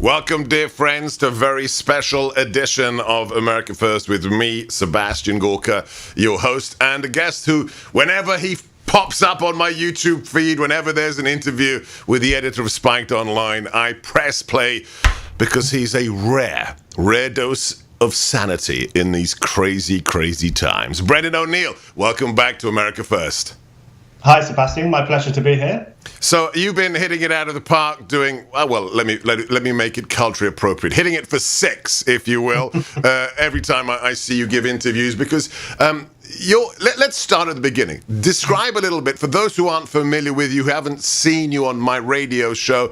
Welcome, dear friends, to a very special edition of America First with me, Sebastian Gorka, your host, and a guest who, whenever he pops up on my YouTube feed, whenever there's an interview with the editor of Spiked Online, I press play because he's a rare dose of sanity in these crazy, crazy times. Brendan O'Neill, welcome back to America First. Hi, Sebastian. My pleasure to be here. So you've been hitting it out of the park, doing well. Let me make it culturally appropriate. Hitting it for six, if you will, every time I see you give interviews. Because let's start at the beginning. Describe a little bit for those who aren't familiar with you, who haven't seen you on my radio show.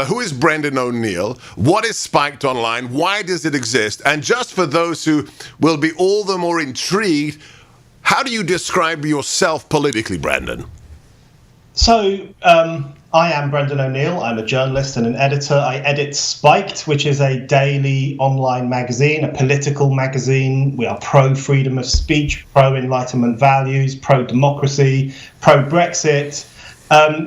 Who is Brendan O'Neill? What is Spiked Online? Why does it exist? And just for those who will be all the more intrigued, how do you describe yourself politically, Brendan? So, I am Brendan O'Neill. I'm a journalist and an editor. I edit Spiked, which is a daily online magazine, a political magazine. We are pro-freedom of speech, pro-enlightenment values, pro-democracy, pro-Brexit.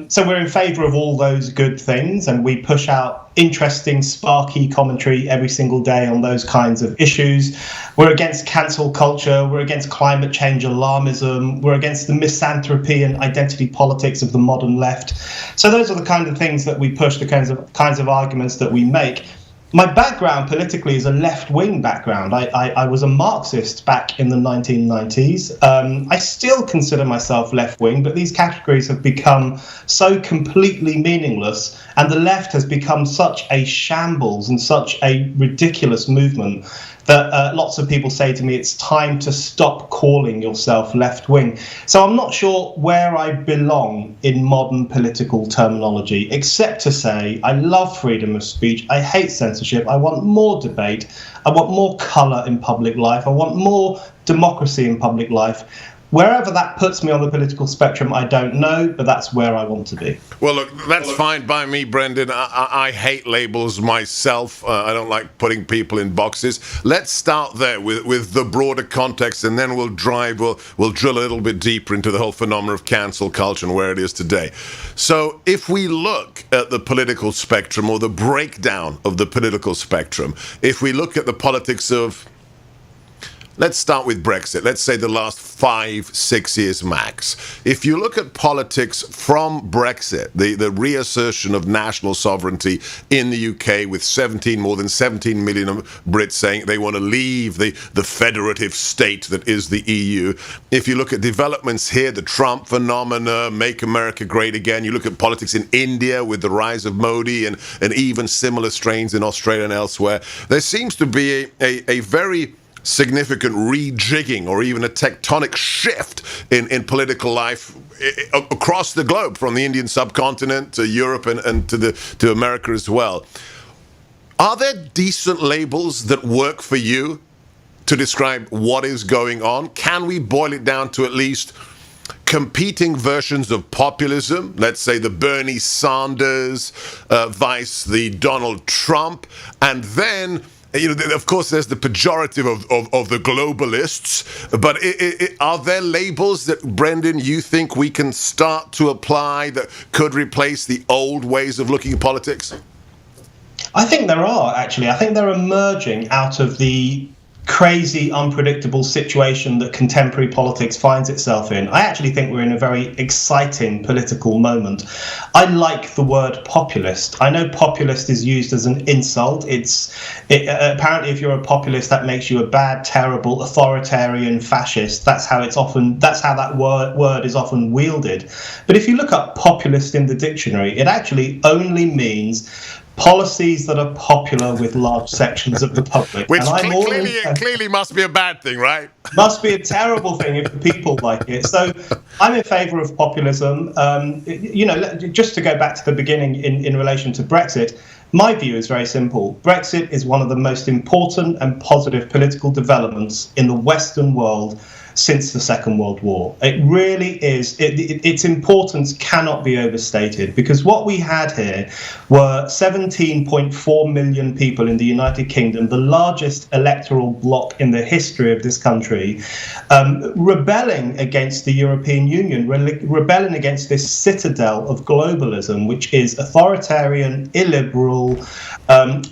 So we're in favour of all those good things, and we push out interesting, sparky commentary every single day on those kinds of issues. We're against cancel culture. We're against climate change alarmism. We're against the misanthropy and identity politics of the modern left. So those are the kind of things that we push, the kinds of arguments that we make. My background politically is a left-wing background. I was a Marxist back in the 1990s. I still consider myself left-wing, but these categories have become so completely meaningless, and the left has become such a shambles and such a ridiculous movement that lots of people say to me, it's time to stop calling yourself left-wing. So I'm not sure where I belong in modern political terminology, except to say I love freedom of speech. I hate censorship. I want more debate. I want more colour in public life. I want more democracy in public life. Wherever that puts me on the political spectrum, I don't know, but that's where I want to be. Well, look, that's fine by me, Brendan. I hate labels myself. I don't like putting people in boxes. Let's start there with the broader context, and then we'll drill a little bit deeper into the whole phenomenon of cancel culture and where it is today. So if we look at the political spectrum, or the breakdown of the political spectrum, if we look at the politics of, let's start with Brexit. Let's say the last 5-6 years max. If you look at politics from Brexit, the reassertion of national sovereignty in the UK, with more than 17 million Brits saying they want to leave the federative state that is the EU. If you look at developments here, the Trump phenomena, Make America Great Again. You look at politics in India with the rise of Modi and even similar strains in Australia and elsewhere. There seems to be a very significant rejigging, or even a tectonic shift in political life across the globe, from the Indian subcontinent to Europe and to America as well. Are there decent labels that work for you to describe what is going on? Can we boil it down to at least competing versions of populism? Let's say the Bernie Sanders vice the Donald Trump, and then, of course, there's the pejorative of the globalists, but are there labels that, Brendan, you think we can start to apply that could replace the old ways of looking at politics? I think there are, actually. I think they're emerging out of the crazy, unpredictable situation that contemporary politics finds itself in. I actually think we're in a very exciting political moment. I like the word populist. I know populist is used as an insult. Apparently, if you're a populist, that makes you a bad, terrible, authoritarian fascist. That's how that word is often wielded. But if you look up populist in the dictionary, it actually only means policies that are popular with large sections of the public. Which clearly must be a bad thing, right? Must be a terrible thing if the people like it. So I'm in favour of populism. Just to go back to the beginning in relation to Brexit, my view is very simple. Brexit is one of the most important and positive political developments in the Western world since the Second World War. It really is. Its importance cannot be overstated, because what we had here were 17.4 million people in the United Kingdom, the largest electoral bloc in the history of this country, rebelling against the European Union, rebelling against this citadel of globalism, which is authoritarian, illiberal.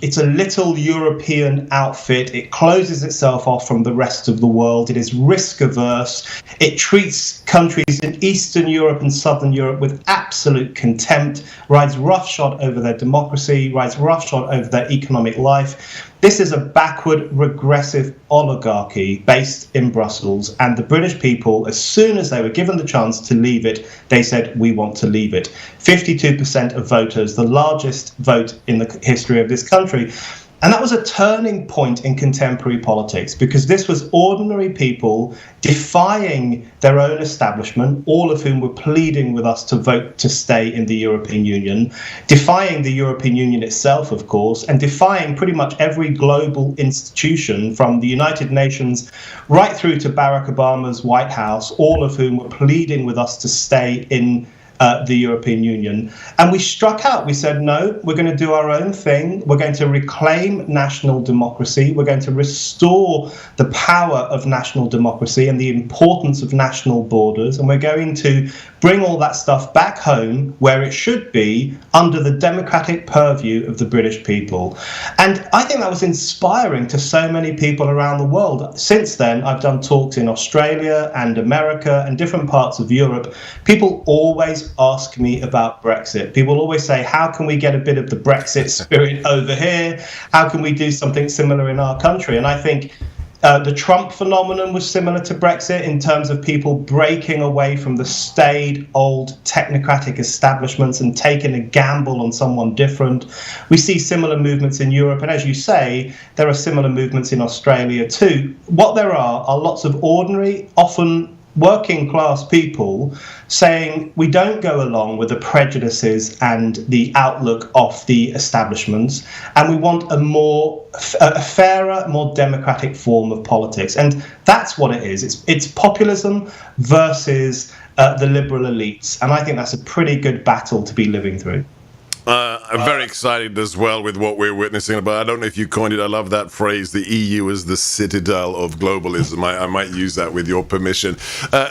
It's a little European outfit. It closes itself off from the rest of the world. It is risk averse. It treats countries in Eastern Europe and Southern Europe with absolute contempt, rides roughshod over their democracy, rides roughshod over their economic life. This is a backward, regressive oligarchy based in Brussels, and the British people, as soon as they were given the chance to leave it, they said, we want to leave it. 52% of voters, the largest vote in the history of this country. And that was a turning point in contemporary politics, because this was ordinary people defying their own establishment, all of whom were pleading with us to vote to stay in the European Union, defying the European Union itself, of course, and defying pretty much every global institution, from the United Nations right through to Barack Obama's White House, all of whom were pleading with us to stay in the European Union. And we struck out. We said, no, we're going to do our own thing. We're going to reclaim national democracy. We're going to restore the power of national democracy and the importance of national borders. And we're going to bring all that stuff back home where it should be, under the democratic purview of the British people. And I think that was inspiring to so many people around the world. Since then, I've done talks in Australia and America and different parts of Europe. People always ask me about Brexit. People always say, how can we get a bit of the Brexit spirit over here? How can we do something similar in our country? And I think the Trump phenomenon was similar to Brexit in terms of people breaking away from the staid, old, technocratic establishments and taking a gamble on someone different. We see similar movements in Europe. And as you say, there are similar movements in Australia too. What there are lots of ordinary, often working class people saying, we don't go along with the prejudices and the outlook of the establishments, and we want a fairer, more democratic form of politics. And that's what it is. It's populism versus the liberal elites. And I think that's a pretty good battle to be living through. I'm very excited as well with what we're witnessing, but I don't know if you coined it. I love that phrase, the EU is the citadel of globalism. I might use that with your permission.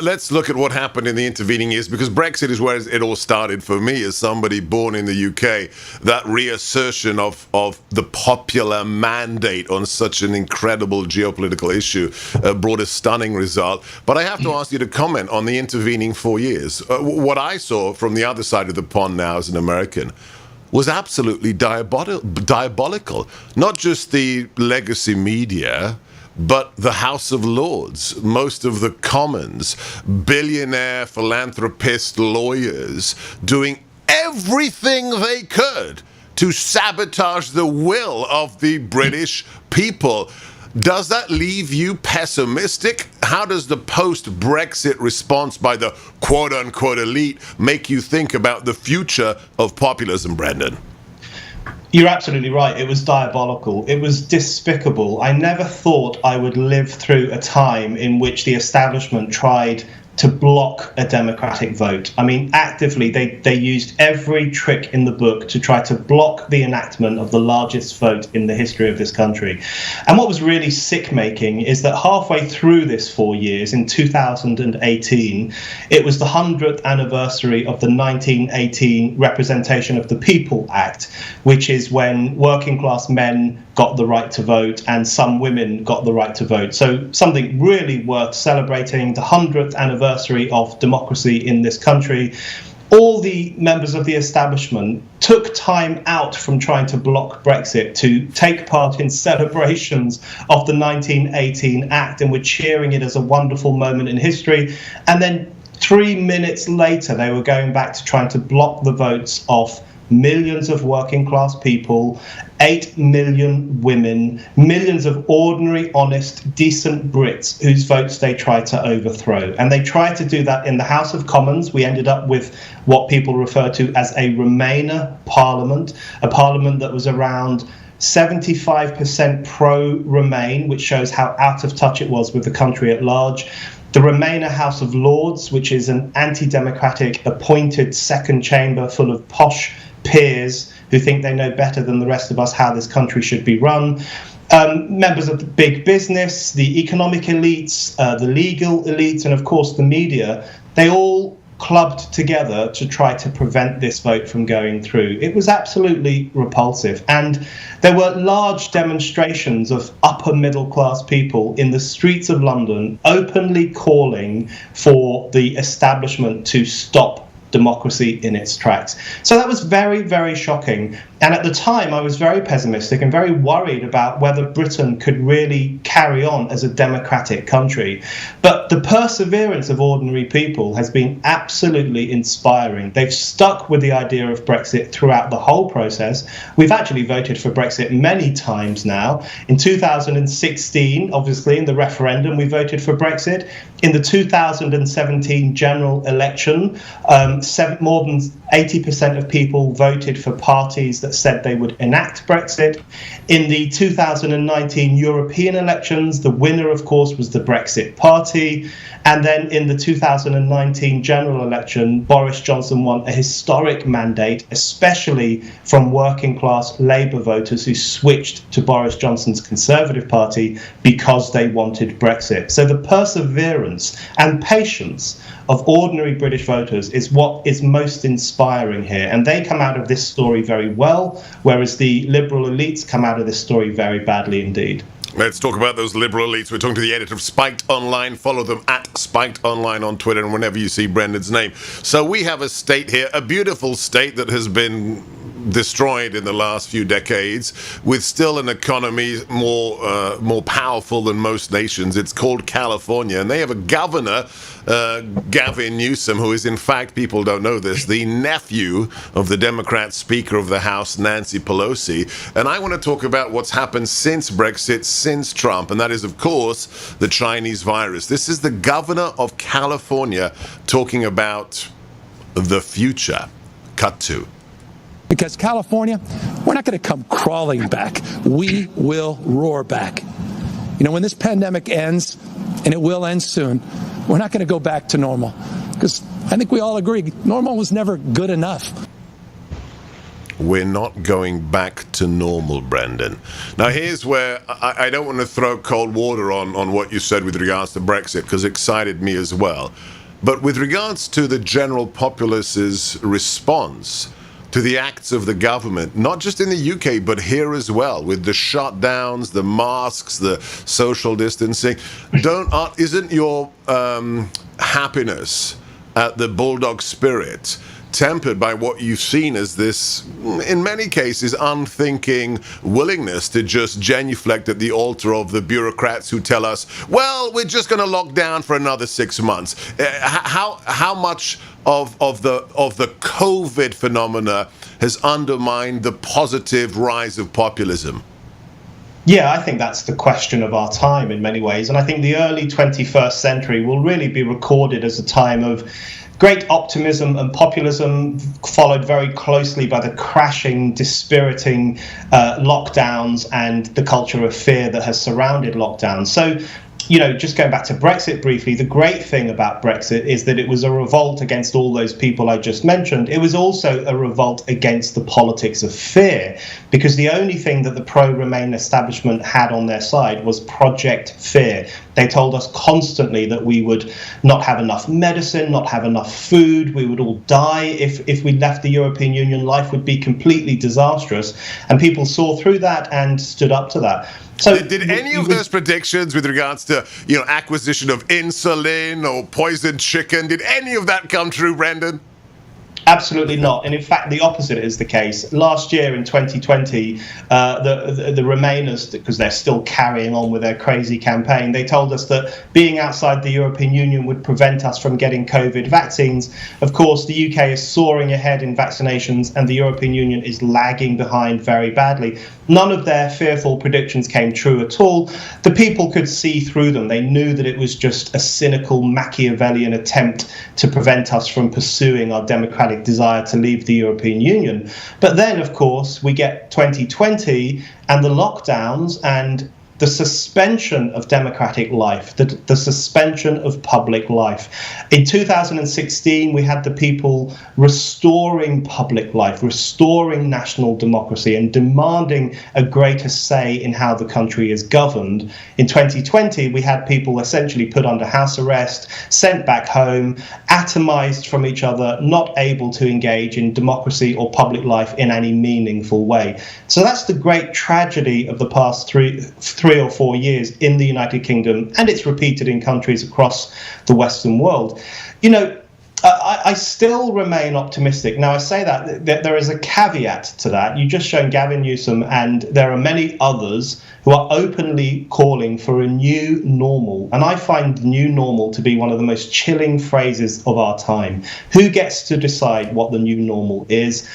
Let's look at what happened in the intervening years, because Brexit is where it all started for me as somebody born in the UK. That reassertion of the popular mandate on such an incredible geopolitical issue brought a stunning result. But I have to ask you to comment on the intervening 4 years. What I saw from the other side of the pond now as an American was absolutely diabolical. Not just the legacy media, but the House of Lords, most of the Commons, billionaire philanthropist lawyers doing everything they could to sabotage the will of the British people. Does that leave you pessimistic? How does the post-Brexit response by the quote-unquote elite make you think about the future of populism, Brendan? You're absolutely right. It was diabolical. It was despicable. I never thought I would live through a time in which the establishment tried to block a democratic vote. I mean, actively, they used every trick in the book to try to block the enactment of the largest vote in the history of this country. And what was really sick-making is that halfway through this 4 years, in 2018, it was the 100th anniversary of the 1918 Representation of the People Act, which is when working class men got the right to vote and some women got the right to vote. So something really worth celebrating, the 100th anniversary of democracy in this country. All the members of the establishment took time out from trying to block Brexit to take part in celebrations of the 1918 Act, and were cheering it as a wonderful moment in history. And then 3 minutes later, they were going back to trying to block the votes of millions of working class people, 8 million women, millions of ordinary, honest, decent Brits whose votes they tried to overthrow. And they tried to do that in the House of Commons. We ended up with what people refer to as a Remainer parliament, a parliament that was around 75% pro-Remain, which shows how out of touch it was with the country at large. the Remainer House of Lords, which is an anti-democratic appointed second chamber full of posh peers who think they know better than the rest of us how this country should be run. Members of the big business, the economic elites, the legal elites, and of course the media, they all clubbed together to try to prevent this vote from going through. It was absolutely repulsive. And there were large demonstrations of upper middle class people in the streets of London openly calling for the establishment to stop democracy in its tracks. So that was very, very shocking. And at the time, I was very pessimistic and very worried about whether Britain could really carry on as a democratic country. But the perseverance of ordinary people has been absolutely inspiring. They've stuck with the idea of Brexit throughout the whole process. We've actually voted for Brexit many times now. In 2016, obviously, in the referendum, we voted for Brexit. In the 2017 general election, more than 80% of people voted for parties that said they would enact Brexit. In the 2019 European elections, the winner, of course, was the Brexit Party. And then in the 2019 general election, Boris Johnson won a historic mandate, especially from working class Labour voters who switched to Boris Johnson's Conservative Party because they wanted Brexit. So the perseverance and patience of ordinary British voters is what is most inspiring here. And they come out of this story very well, whereas the liberal elites come out of this story very badly indeed. Let's talk about those liberal elites. We're talking to the editor of Spiked Online. Follow them at Spiked Online on Twitter and whenever you see Brendan's name. So we have a state here, a beautiful state that has been destroyed in the last few decades, with still an economy more powerful than most nations. It's called California, and they have a governor, Gavin Newsom, who is, in fact, people don't know this, the nephew of the Democrat Speaker of the House, Nancy Pelosi. And I want to talk about what's happened since Brexit, since Trump, and that is, of course, the Chinese virus. This is the governor of California talking about the future. Cut to. Because California, we're not going to come crawling back. We will roar back. You know, when this pandemic ends, and it will end soon, we're not going to go back to normal. Because I think we all agree, normal was never good enough. We're not going back to normal, Brendan. Now, here's where I don't want to throw cold water on what you said with regards to Brexit, because it excited me as well. But with regards to the general populace's response to the acts of the government, not just in the UK, but here as well, with the shutdowns, the masks, the social distancing, isn't your happiness at the Bulldog Spirit tempered by what you've seen as this, in many cases, unthinking willingness to just genuflect at the altar of the bureaucrats who tell us, well, we're just going to lock down for another 6 months? How much of the COVID phenomena has undermined the positive rise of populism? Yeah, I think that's the question of our time in many ways. And I think the early 21st century will really be recorded as a time of great optimism and populism, followed very closely by the crashing, dispiriting lockdowns and the culture of fear that has surrounded lockdowns. So, you know, just going back to Brexit briefly, the great thing about Brexit is that it was a revolt against all those people I just mentioned. It was also a revolt against the politics of fear, because the only thing that the pro-Remain establishment had on their side was Project Fear. They told us constantly that we would not have enough medicine, not have enough food, we would all die if we left the European Union. Life would be completely disastrous. And people saw through that and stood up to that. So did any of those predictions with regards to, you know, acquisition of insulin or poisoned chicken, did any of that come true, Brendan? Absolutely not. And in fact, the opposite is the case. Last year in 2020, the Remainers, because they're still carrying on with their crazy campaign, they told us that being outside the European Union would prevent us from getting COVID vaccines. Of course, the UK is soaring ahead in vaccinations and the European Union is lagging behind very badly. None of their fearful predictions came true at all. The people could see through them. They knew that it was just a cynical Machiavellian attempt to prevent us from pursuing our democratic desire to leave the European Union. But then, of course, we get 2020 and the lockdowns, and the suspension of democratic life, the suspension of public life. In 2016, we had the people restoring public life, restoring national democracy, and demanding a greater say in how the country is governed. In 2020, we had people essentially put under house arrest, sent back home, atomized from each other, not able to engage in democracy or public life in any meaningful way. So that's the great tragedy of the past three or 4 years in the United Kingdom, and it's repeated in countries across the Western world. You know, I still remain optimistic. Now, I say that there is a caveat to that. You've just shown Gavin Newsom, and there are many others who are openly calling for a new normal. And I find new normal to be one of the most chilling phrases of our time. Who gets to decide what the new normal is?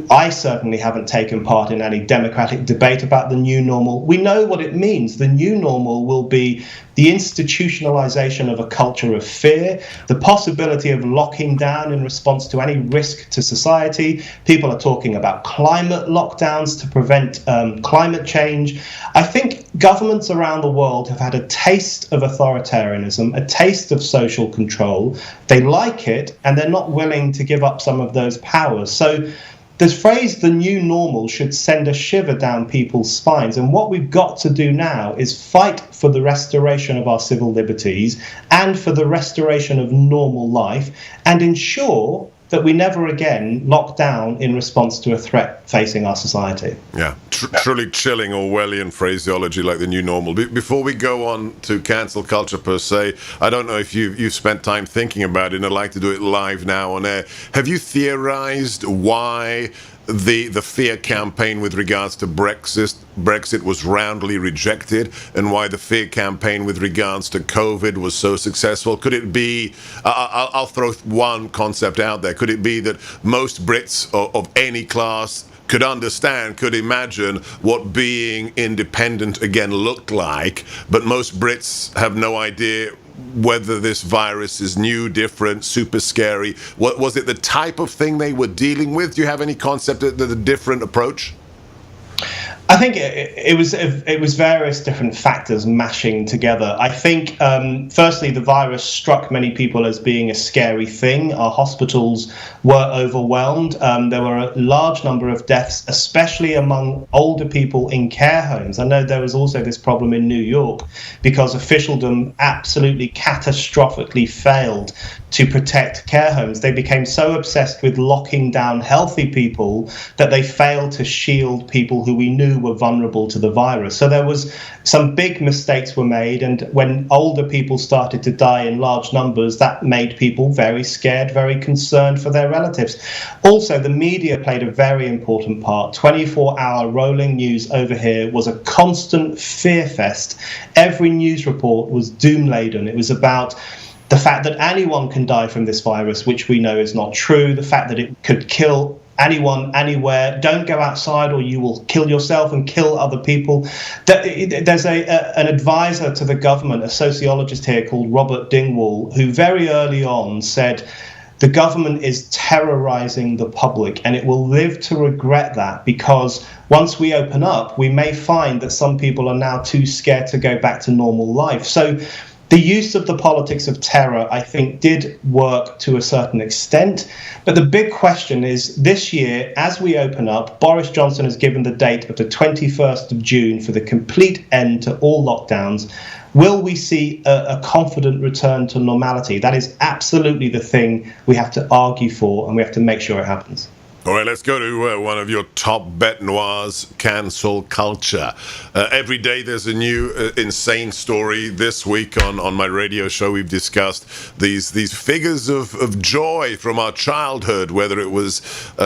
I certainly haven't taken part in any democratic debate about the new normal. We know what it means. The new normal will be the institutionalization of a culture of fear, the possibility of locking down in response to any risk to society. People are talking about climate lockdowns to prevent climate change. I think governments around the world have had a taste of authoritarianism, a taste of social control. They like it, and they're not willing to give up some of those powers. So this phrase, the new normal, should send a shiver down people's spines. And what we've got to do now is fight for the restoration of our civil liberties and for the restoration of normal life, and ensure that we never again lock down in response to a threat facing our society. Yeah, truly chilling Orwellian phraseology like the new normal. Before we go on to cancel culture per se, I don't know if you've spent time thinking about it, and I'd like to do it live now on air. Have you theorized why the fear campaign with regards to Brexit was roundly rejected, and why the fear campaign with regards to COVID was so successful? Could it be, I'll throw one concept out there, could it be that most Brits of any class could imagine what being independent again looked like, but most Brits have no idea whether this virus is new, different, super scary? What was it, the type of thing they were dealing with? Do you have any concept of the different approach? I think it was various different factors mashing together. I think, firstly, the virus struck many people as being a scary thing. Our hospitals were overwhelmed. There were a large number of deaths, especially among older people in care homes. I know there was also this problem in New York because officialdom absolutely catastrophically failed to protect care homes. They became so obsessed with locking down healthy people that they failed to shield people who we knew were vulnerable to the virus. So there was some big mistakes were made, and when older people started to die in large numbers, that made people very scared, very concerned for their relatives. Also, the media played a very important part. 24-hour rolling news over here was a constant fear fest. Every news report was doom-laden. It was about the fact that anyone can die from this virus, which we know is not true, the fact that it could kill anyone, anywhere, don't go outside or you will kill yourself and kill other people. There's an advisor to the government, a sociologist here called Robert Dingwall, who very early on said, the government is terrorizing the public, and it will live to regret that, because once we open up, we may find that some people are now too scared to go back to normal life. So the use of the politics of terror, I think, did work to a certain extent. But the big question is, this year, as we open up, Boris Johnson has given the date of the 21st of June for the complete end to all lockdowns. Will we see a confident return to normality? That is absolutely the thing we have to argue for, and we have to make sure it happens. All right, let's go to one of your top bête noirs, cancel culture. Every day there's a new insane story. This week on my radio show, we've discussed these figures of joy from our childhood, whether it was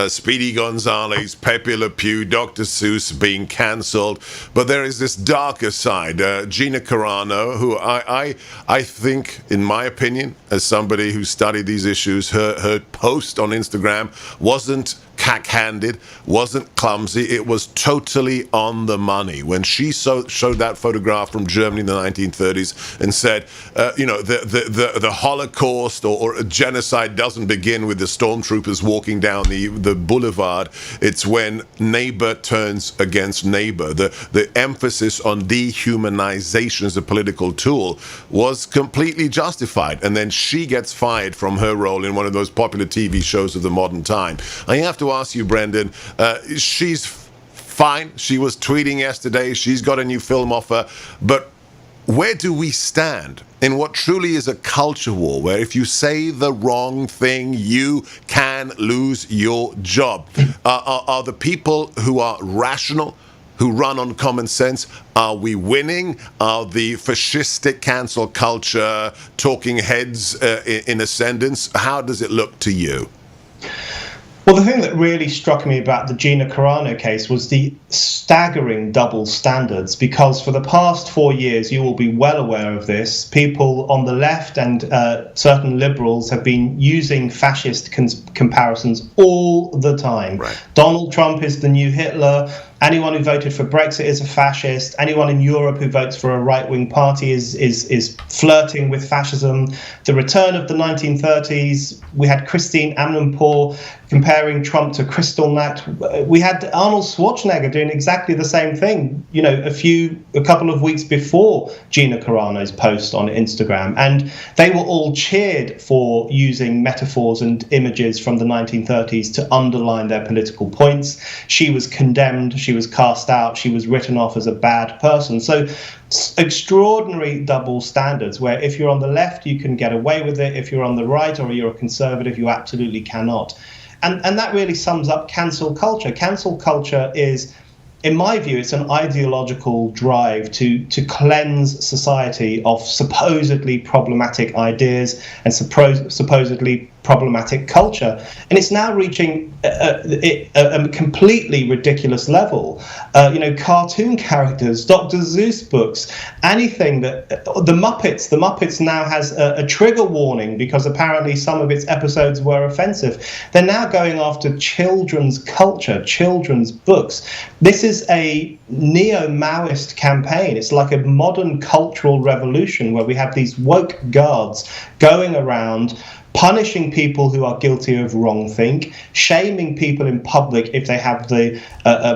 Speedy Gonzales, Pepe Le Pew, Dr. Seuss being cancelled. But there is this darker side. Gina Carano, who I think, in my opinion, as somebody who studied these issues, her post on Instagram wasn't cack-handed, wasn't clumsy. It was totally on the money. When she showed that photograph from Germany in the 1930s and said, the Holocaust or genocide doesn't begin with the stormtroopers walking down the boulevard. It's when neighbor turns against neighbor. The emphasis on dehumanization as a political tool was completely justified. And then she gets fired from her role in one of those popular TV shows of the modern time. I have to ask you, Brendan, she's fine. She was tweeting yesterday. She's got a new film offer. But where do we stand in what truly is a culture war, where if you say the wrong thing, you can lose your job? Are the people who are rational, who run on common sense, are we winning? Are the fascistic cancel culture talking heads in ascendance? How does it look to you? Well, the thing that really struck me about the Gina Carano case was the staggering double standards, because for the past 4 years, you will be well aware of this, people on the left and certain liberals have been using fascist comparisons all the time. Right. Donald Trump is the new Hitler. Anyone who voted for Brexit is a fascist. Anyone in Europe who votes for a right-wing party is flirting with fascism. The return of the 1930s, we had Christine Amanpour comparing Trump to Kristallnacht. We had Arnold Schwarzenegger doing exactly the same thing, a couple of weeks before Gina Carano's post on Instagram. And they were all cheered for using metaphors and images from the 1930s to underline their political points. She was condemned. She was cast out. She was written off as a bad person. So extraordinary double standards, where if you're on the left, you can get away with it. If you're on the right or you're a conservative, you absolutely cannot. And that really sums up cancel culture. Cancel culture is, in my view, it's an ideological drive to cleanse society of supposedly problematic ideas and supposedly problematic culture. And it's now reaching a completely ridiculous level. Cartoon characters, Dr. Seuss books, anything that the Muppets now has a trigger warning because apparently some of its episodes were offensive. They're now going after children's culture, children's books. This is a neo-Maoist campaign. It's like a modern cultural revolution where we have these woke guards going around punishing people who are guilty of wrongthink, shaming people in public if they have the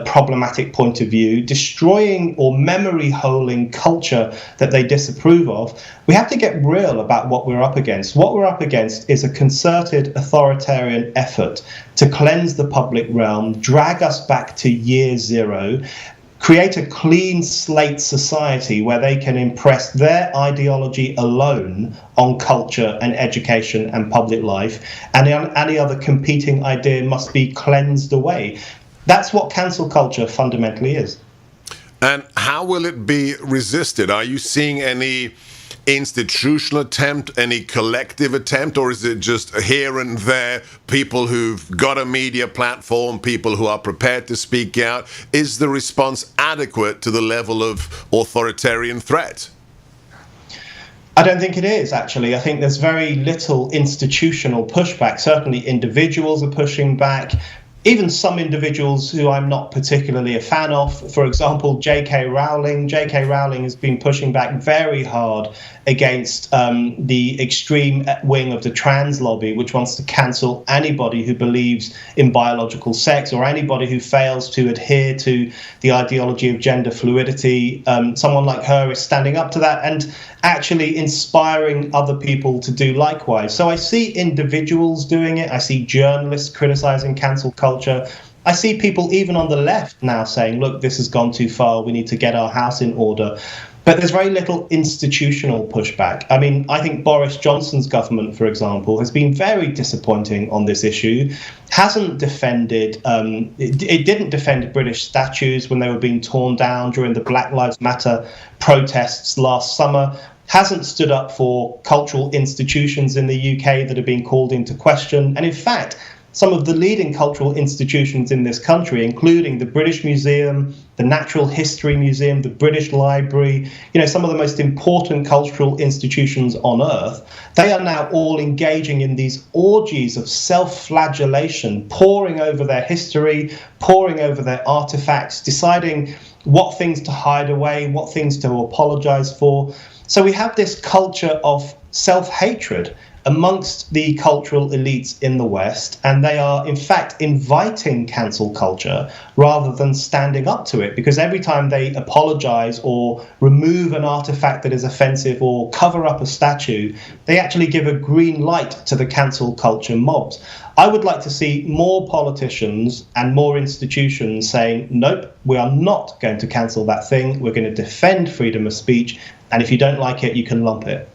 problematic point of view, destroying or memory holing culture that they disapprove of. We have to get real about what we're up against. What we're up against is a concerted authoritarian effort to cleanse the public realm, drag us back to year zero, create a clean slate society where they can impress their ideology alone on culture and education and public life, and any other competing idea must be cleansed away. That's what cancel culture fundamentally is. And how will it be resisted? Are you seeing any institutional attempt, any collective attempt, or is it just here and there, people who've got a media platform, people who are prepared to speak out? Is the response adequate to the level of authoritarian threat? I don't think it is, actually. I think there's very little institutional pushback. Certainly individuals are pushing back. Even some individuals who I'm not particularly a fan of, for example, J.K. Rowling. J.K. Rowling has been pushing back very hard against the extreme wing of the trans lobby, which wants to cancel anybody who believes in biological sex or anybody who fails to adhere to the ideology of gender fluidity. Someone like her is standing up to that and actually inspiring other people to do likewise. So I see individuals doing it. I see journalists criticizing cancel culture. I see people even on the left now saying, look, this has gone too far. We need to get our house in order. But there's very little institutional pushback. I mean, I think Boris Johnson's government, for example, has been very disappointing on this issue. Hasn't defended, it didn't defend British statues when they were being torn down during the Black Lives Matter protests last summer. Hasn't stood up for cultural institutions in the UK that are being called into question. And in fact, some of the leading cultural institutions in this country, including the British Museum, the Natural History Museum, the British Library, some of the most important cultural institutions on earth, they are now all engaging in these orgies of self-flagellation, poring over their history, poring over their artifacts, deciding what things to hide away, what things to apologize for. So we have this culture of self-hatred amongst the cultural elites in the West, and they are in fact inviting cancel culture rather than standing up to it, because every time they apologize or remove an artifact that is offensive or cover up a statue, they actually give a green light to the cancel culture mobs. I would like to see more politicians and more institutions saying, nope, we are not going to cancel that thing. We're going to defend freedom of speech, and if you don't like it, you can lump it.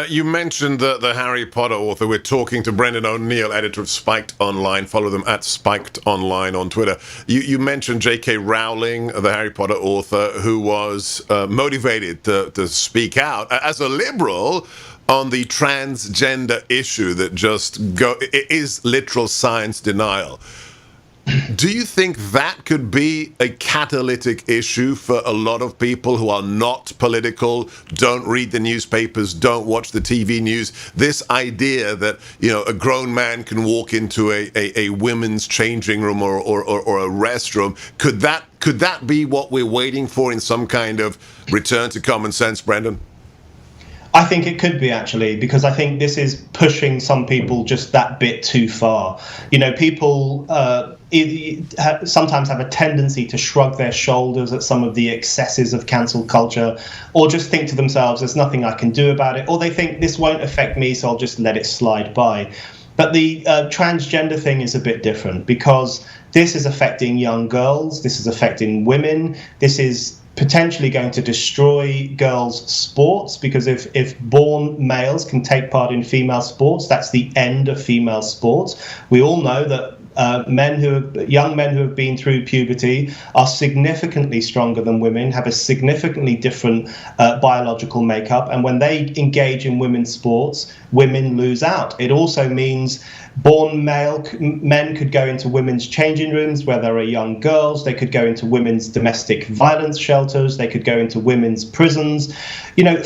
You mentioned the Harry Potter author. We're talking to Brendan O'Neill, editor of Spiked Online. Follow them at Spiked Online on Twitter. You mentioned J.K. Rowling, the Harry Potter author, who was motivated to speak out as a liberal on the transgender issue that is literal science denial. Do you think that could be a catalytic issue for a lot of people who are not political, don't read the newspapers, don't watch the TV news? This idea that, a grown man can walk into a women's changing room or a restroom, could that be what we're waiting for in some kind of return to common sense, Brendan? I think it could be, actually, because I think this is pushing some people just that bit too far. People sometimes have a tendency to shrug their shoulders at some of the excesses of cancel culture, or just think to themselves, there's nothing I can do about it, or they think this won't affect me, so I'll just let it slide by. But the transgender thing is a bit different, because this is affecting young girls, this is affecting women, this is potentially going to destroy girls' sports, because if born males can take part in female sports, that's the end of female sports. We all know that young men who have been through puberty are significantly stronger than women, have a significantly different biological makeup, and when they engage in women's sports, women lose out. It also means born men could go into women's changing rooms where there are young girls. They could go into women's domestic violence shelters. They could go into women's prisons.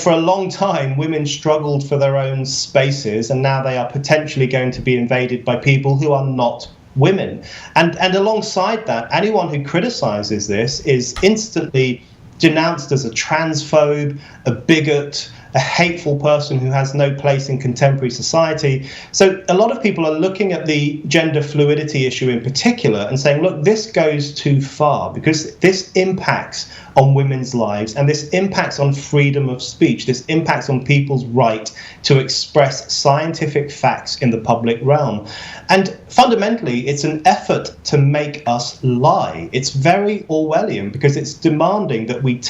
For a long time, women struggled for their own spaces, and now they are potentially going to be invaded by people who are not women. And alongside that, anyone who criticizes this is instantly denounced as a transphobe, a bigot, a hateful person who has no place in contemporary society. So a lot of people are looking at the gender fluidity issue in particular and saying, look, this goes too far, because this impacts on women's lives, and this impacts on freedom of speech. This impacts on people's right to express scientific facts in the public realm. And fundamentally, it's an effort to make us lie. It's very Orwellian, because it's demanding that we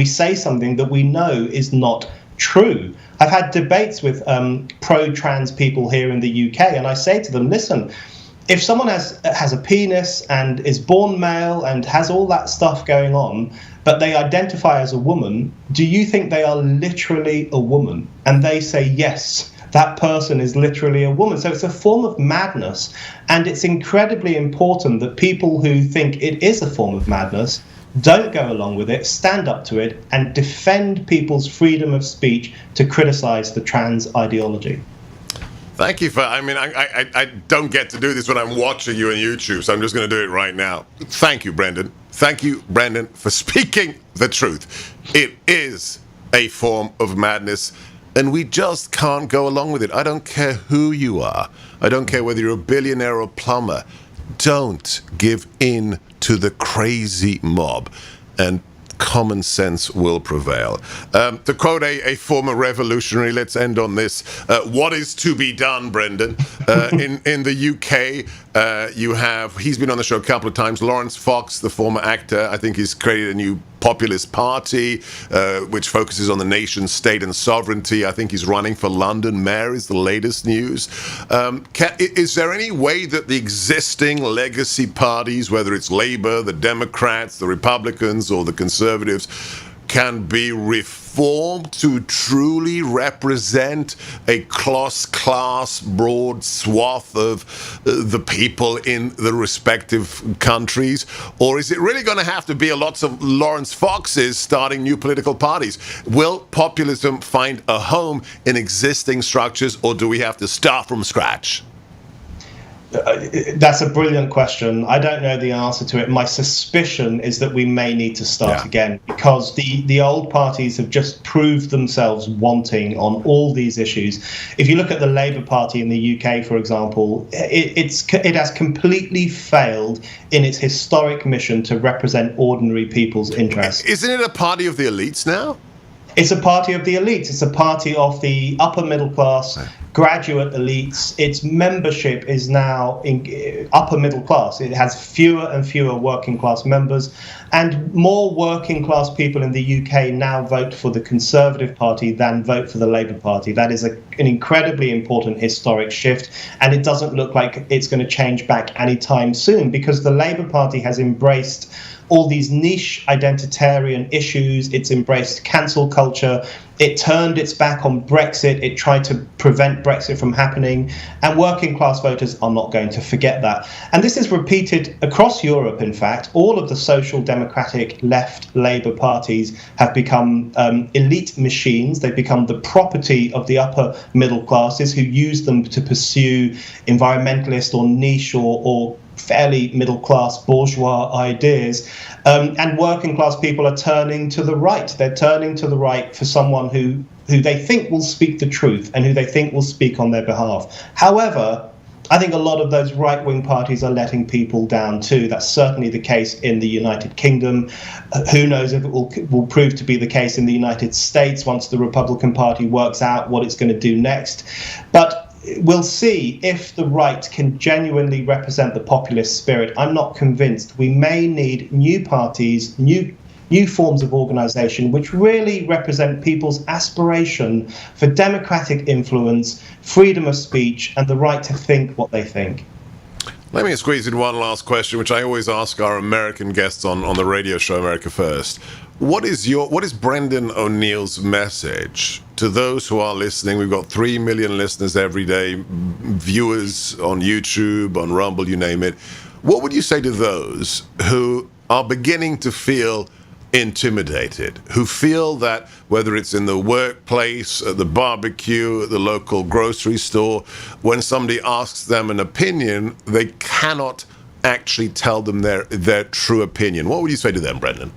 say something that we know is not true. I've had debates with pro-trans people here in the UK, and I say to them, listen, if someone has a penis and is born male and has all that stuff going on, but they identify as a woman, do you think they are literally a woman? And they say, yes, that person is literally a woman. So it's a form of madness. And it's incredibly important that people who think it is a form of madness don't go along with it, stand up to it, and defend people's freedom of speech to criticize the trans ideology. Thank you I don't get to do this when I'm watching you on YouTube, so I'm just going to do it right now. Thank you, Brendan. Thank you, Brendan, for speaking the truth. It is a form of madness, and we just can't go along with it. I don't care who you are. I don't care whether you're a billionaire or a plumber. Don't give in to the crazy mob, and common sense will prevail. To quote a former revolutionary, let's end on this. What is to be done, Brendan? In the UK, he's been on the show a couple of times, Lawrence Fox, the former actor. I think he's created a new populist party, which focuses on the nation state and sovereignty. I think he's running for London mayor, is the latest news. Is there any way that the existing legacy parties, whether it's Labour, the Democrats, the Republicans, or the Conservatives, can be reformed to truly represent a cross-class, broad swath of the people in the respective countries? Or is it really going to have to be lots of Lawrence Foxes starting new political parties? Will populism find a home in existing structures, or do we have to start from scratch? That's a brilliant question. I don't know the answer to it. My suspicion is that we may need to start again, because the old parties have just proved themselves wanting on all these issues. If you look at the Labour Party in the UK, for example, it has completely failed in its historic mission to represent ordinary people's interests. Isn't it a party of the elites now? It's a party of the elites. It's a party of the upper middle class, graduate elites. Its membership is now in upper middle class. It has fewer and fewer working class members, and more working class people in the UK now vote for the Conservative Party than vote for the Labour Party. That is an incredibly important historic shift, and it doesn't look like it's going to change back anytime soon, because the Labour Party has embraced all these niche identitarian issues. It's embraced cancel culture. It turned its back on Brexit. It tried to prevent Brexit from happening. And working class voters are not going to forget that. And this is repeated across Europe, in fact. All of the social democratic left Labour parties have become elite machines. They've become the property of the upper middle classes, who use them to pursue environmentalist or niche or fairly middle-class bourgeois ideas, and working-class people are turning to the right. They're turning to the right for someone who they think will speak the truth and who they think will speak on their behalf. However, I think a lot of those right-wing parties are letting people down too. That's certainly the case in the United Kingdom. Who knows if it will prove to be the case in the United States once the Republican Party works out what it's going to do next. But we'll see if the right can genuinely represent the populist spirit. I'm not convinced. We may need new parties, new forms of organisation which really represent people's aspiration for democratic influence, freedom of speech, and the right to think what they think. Let me squeeze in one last question, which I always ask our American guests on the radio show America First. What is Brendan O'Neill's message to those who are listening? We've got 3 million listeners every day, viewers on YouTube, on Rumble, you name it. What would you say to those who are beginning to feel intimidated, who feel that whether it's in the workplace, at the barbecue, at the local grocery store, when somebody asks them an opinion, they cannot actually tell them their true opinion? What would you say to them, Brendan?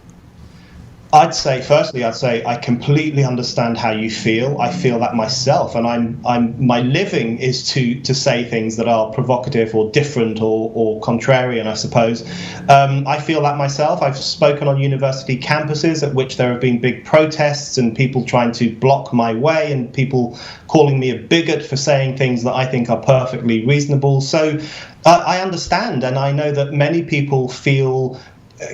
I'd say I completely understand how you feel. I feel that myself, and my living is to say things that are provocative or different or contrarian, I suppose. I feel that myself. I've spoken on university campuses at which there have been big protests and people trying to block my way, and people calling me a bigot for saying things that I think are perfectly reasonable. So I understand, and I know that many people feel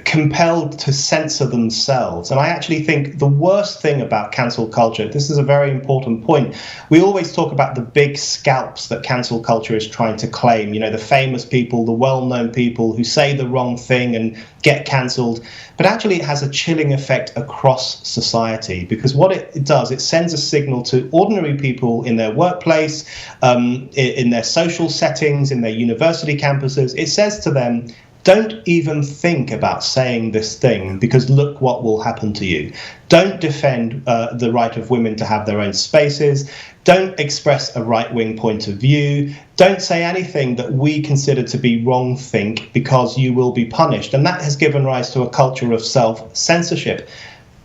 compelled to censor themselves. And I actually think the worst thing about cancel culture, this is a very important point, we always talk about the big scalps that cancel culture is trying to claim, the famous people, the well-known people who say the wrong thing and get cancelled. But actually it has a chilling effect across society, because what it does, it sends a signal to ordinary people in their workplace, in their social settings, in their university campuses. It says to them, don't even think about saying this thing, because look what will happen to you. Don't defend the right of women to have their own spaces. Don't express a right-wing point of view. Don't say anything that we consider to be wrong think, because you will be punished. And that has given rise to a culture of self-censorship.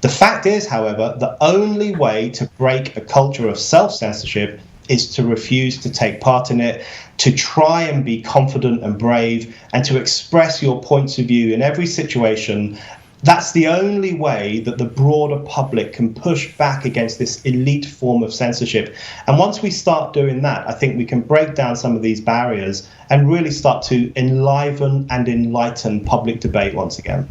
The fact is, however, the only way to break a culture of self-censorship is to refuse to take part in it, to try and be confident and brave, and to express your points of view in every situation. That's the only way that the broader public can push back against this elite form of censorship. And once we start doing that, I think we can break down some of these barriers and really start to enliven and enlighten public debate once again.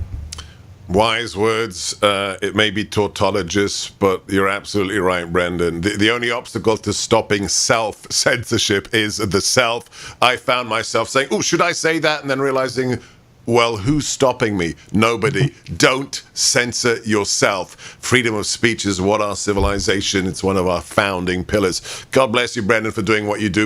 Wise words. It may be tautologist, but you're absolutely right, Brendan. The only obstacle to stopping self-censorship is the self. I found myself saying, oh, should I say that? And then realizing, Well, who's stopping me? Nobody. Don't censor yourself. Freedom of speech is what our civilization, it's one of our founding pillars. God bless you, Brendan, for doing what you do.